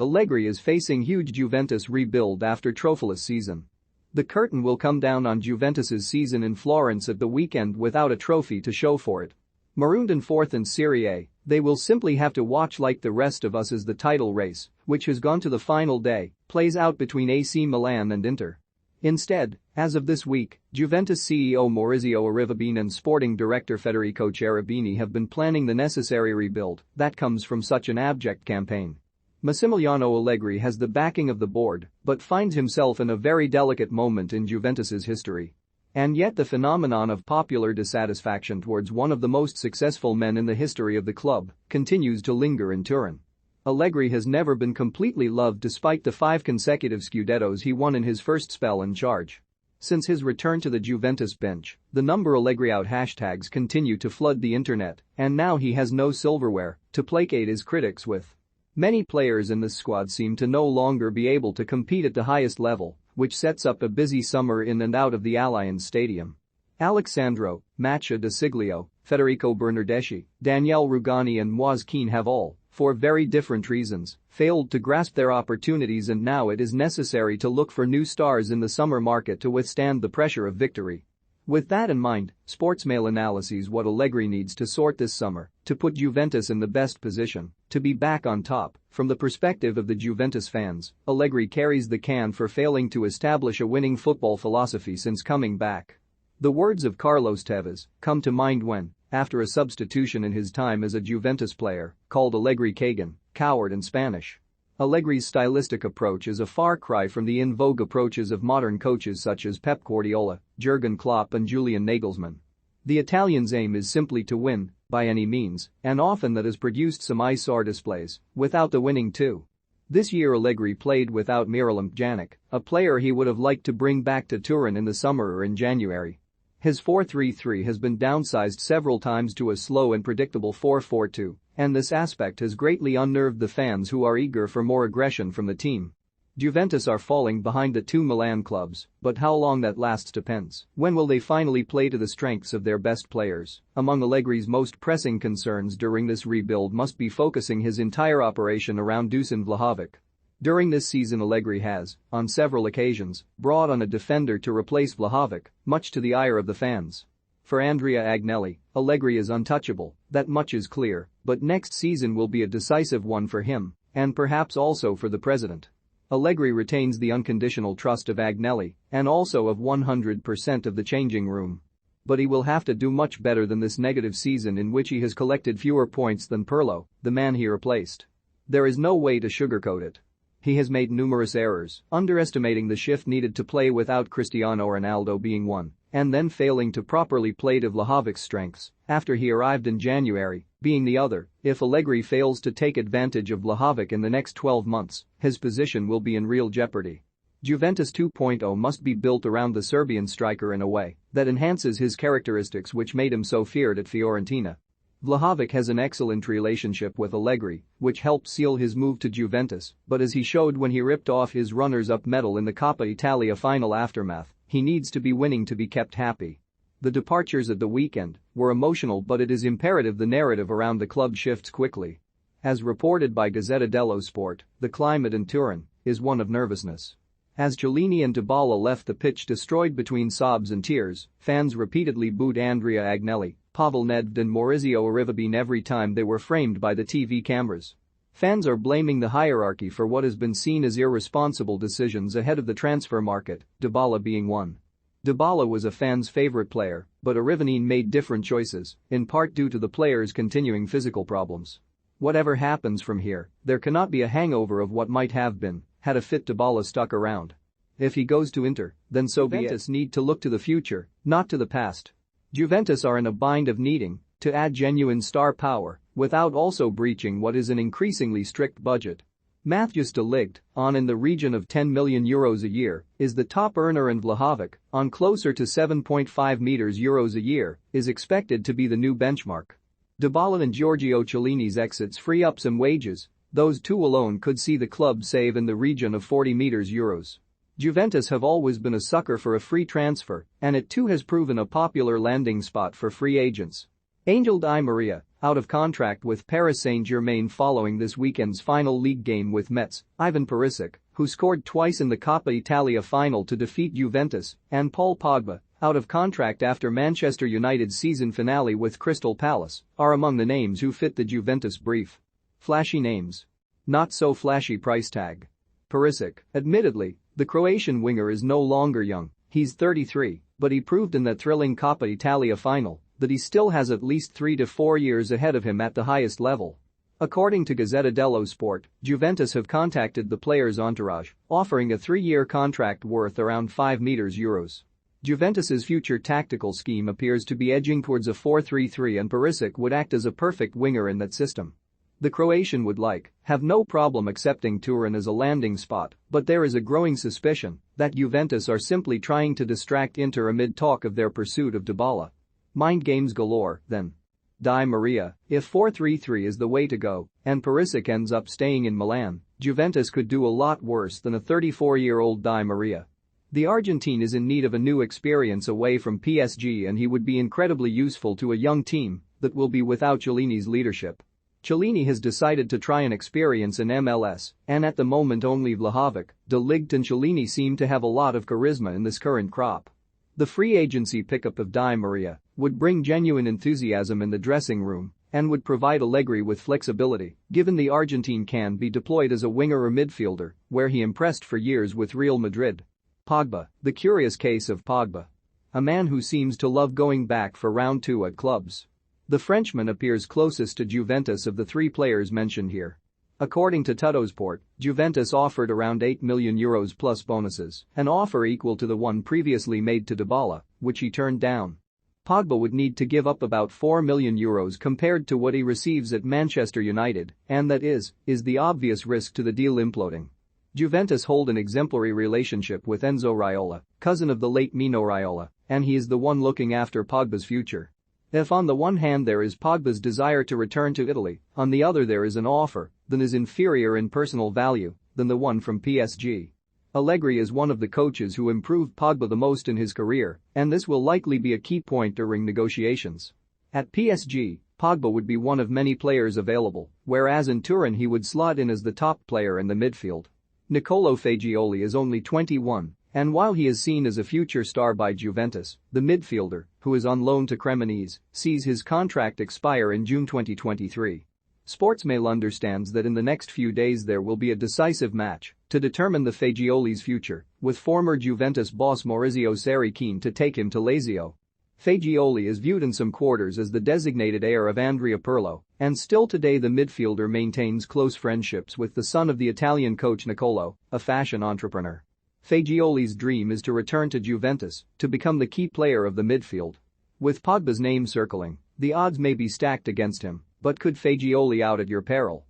Allegri is facing huge Juventus rebuild after trophyless season. The curtain will come down on Juventus's season in Florence at the weekend without a trophy to show for it. Marooned in fourth in Serie A, they will simply have to watch like the rest of us as the title race, which has gone to the final day, plays out between AC Milan and Inter. Instead, as of this week, Juventus CEO Maurizio Arrivabene and sporting director Federico Cherubini have been planning the necessary rebuild that comes from such an abject campaign. Massimiliano Allegri has the backing of the board, but finds himself in a very delicate moment in Juventus's history. And yet the phenomenon of popular dissatisfaction towards one of the most successful men in the history of the club continues to linger in Turin. Allegri has never been completely loved despite the 5 consecutive Scudettos he won in his first spell in charge. Since his return to the Juventus bench, the number Allegri out hashtags continue to flood the internet, and now he has no silverware to placate his critics with. Many players in this squad seem to no longer be able to compete at the highest level, which sets up a busy summer in and out of the Allianz Stadium. Alexandro, Macha De Siglio, Federico Bernardeschi, Daniele Rugani and Moise Kean have all, for very different reasons, failed to grasp their opportunities, and now it is necessary to look for new stars in the summer market to withstand the pressure of victory. With that in mind, Sportsmail analyses what Allegri needs to sort this summer to put Juventus in the best position to be back on top. From the perspective of the Juventus fans, Allegri carries the can for failing to establish a winning football philosophy since coming back. The words of Carlos Tevez come to mind when, after a substitution in his time as a Juventus player, called Allegri Kagan, coward in Spanish. Allegri's stylistic approach is a far cry from the in vogue approaches of modern coaches such as Pep Guardiola, Jurgen Klopp and Julian Nagelsmann. The Italian's aim is simply to win, by any means, and often that has produced some eyesore displays, without the winning too. This year Allegri played without Miralem Pjanic, a player he would have liked to bring back to Turin in the summer or in January. His 4-3-3 has been downsized several times to a slow and predictable 4-4-2, and this aspect has greatly unnerved the fans who are eager for more aggression from the team. Juventus are falling behind the 2 Milan clubs, but how long that lasts depends. When will they finally play to the strengths of their best players? Among Allegri's most pressing concerns during this rebuild must be focusing his entire operation around Dusan Vlahovic. During this season Allegri has, on several occasions, brought on a defender to replace Vlahovic, much to the ire of the fans. For Andrea Agnelli, Allegri is untouchable, that much is clear, but next season will be a decisive one for him, and perhaps also for the president. Allegri retains the unconditional trust of Agnelli, and also of 100% of the changing room. But he will have to do much better than this negative season in which he has collected fewer points than Pirlo, the man he replaced. There is no way to sugarcoat it. He has made numerous errors, underestimating the shift needed to play without Cristiano Ronaldo being one, and then failing to properly play to Vlahovic's strengths after he arrived in January, being the other. If Allegri fails to take advantage of Vlahovic in the next 12 months, his position will be in real jeopardy. Juventus 2.0 must be built around the Serbian striker in a way that enhances his characteristics which made him so feared at Fiorentina. Vlahovic has an excellent relationship with Allegri, which helped seal his move to Juventus, but as he showed when he ripped off his runners-up medal in the Coppa Italia final aftermath, he needs to be winning to be kept happy. The departures at the weekend were emotional, but it is imperative the narrative around the club shifts quickly. As reported by Gazzetta dello Sport, the climate in Turin is one of nervousness. As Chiellini and Dybala left the pitch destroyed between sobs and tears, fans repeatedly booed Andrea Agnelli, Pavel Nedved and Maurizio Arrivabene every time they were framed by the TV cameras. Fans are blaming the hierarchy for what has been seen as irresponsible decisions ahead of the transfer market, Dybala being one. Dybala was a fan's favorite player, but Arrivabene made different choices, in part due to the player's continuing physical problems. Whatever happens from here, there cannot be a hangover of what might have been had a fit Dybala stuck around. If he goes to Inter, then so be it. Juventus need to look to the future, not to the past. Juventus are in a bind of needing to add genuine star power without also breaching what is an increasingly strict budget. Matthijs de Ligt, on in the region of €10 million a year, is the top earner, and Vlahovic, on closer to €7.5 million a year, is expected to be the new benchmark. Dybala and Giorgio Chiellini's exits free up some wages. Those two alone could see the club save in the region of €40 million. Juventus have always been a sucker for a free transfer, and it too has proven a popular landing spot for free agents. Angel Di Maria, out of contract with Paris Saint-Germain following this weekend's final league game with Metz, Ivan Perisic, who scored twice in the Coppa Italia final to defeat Juventus, and Paul Pogba, out of contract after Manchester United's season finale with Crystal Palace, are among the names who fit the Juventus brief. Flashy names. Not so flashy price tag. Perisic, admittedly, the Croatian winger is no longer young, he's 33, but he proved in that thrilling Coppa Italia final that he still has at least 3 to 4 years ahead of him at the highest level. According to Gazzetta dello Sport, Juventus have contacted the player's entourage, offering a 3-year contract worth around €5 million. Juventus's future tactical scheme appears to be edging towards a 4-3-3 and Perisic would act as a perfect winger in that system. The Croatian would have no problem accepting Turin as a landing spot, but there is a growing suspicion that Juventus are simply trying to distract Inter amid talk of their pursuit of Dybala. Mind games galore, then. Di Maria, if 4-3-3 is the way to go, and Perisic ends up staying in Milan, Juventus could do a lot worse than a 34-year-old Di Maria. The Argentine is in need of a new experience away from PSG and he would be incredibly useful to a young team that will be without Chiellini's leadership. Chiellini has decided to try an experience in MLS, and at the moment only Vlahovic, De Ligt and Chiellini seem to have a lot of charisma in this current crop. The free agency pickup of Di Maria would bring genuine enthusiasm in the dressing room and would provide Allegri with flexibility, given the Argentine can be deployed as a winger or midfielder, where he impressed for years with Real Madrid. Pogba, the curious case of Pogba. A man who seems to love going back for round 2 at clubs. The Frenchman appears closest to Juventus of the 3 players mentioned here. According to Tuttosport, Juventus offered around €8 million plus bonuses, an offer equal to the one previously made to Dybala, which he turned down. Pogba would need to give up about €4 million compared to what he receives at Manchester United, and that is the obvious risk to the deal imploding. Juventus hold an exemplary relationship with Enzo Raiola, cousin of the late Mino Raiola, and he is the one looking after Pogba's future. If on the one hand there is Pogba's desire to return to Italy, on the other there is an offer that is inferior in personal value than the one from PSG. Allegri is one of the coaches who improved Pogba the most in his career, and this will likely be a key point during negotiations. At PSG, Pogba would be one of many players available, whereas in Turin he would slot in as the top player in the midfield. Nicolo Fagioli is only 21, and while he is seen as a future star by Juventus, the midfielder, who is on loan to Cremonese, sees his contract expire in June 2023. Sportsmail understands that in the next few days there will be a decisive match to determine the Fagioli's future, with former Juventus boss Maurizio Sarri keen to take him to Lazio. Fagioli is viewed in some quarters as the designated heir of Andrea Pirlo, and still today the midfielder maintains close friendships with the son of the Italian coach Nicolo, a fashion entrepreneur. Fagioli's dream is to return to Juventus to become the key player of the midfield. With Pogba's name circling, the odds may be stacked against him, but could Fagioli out at your peril?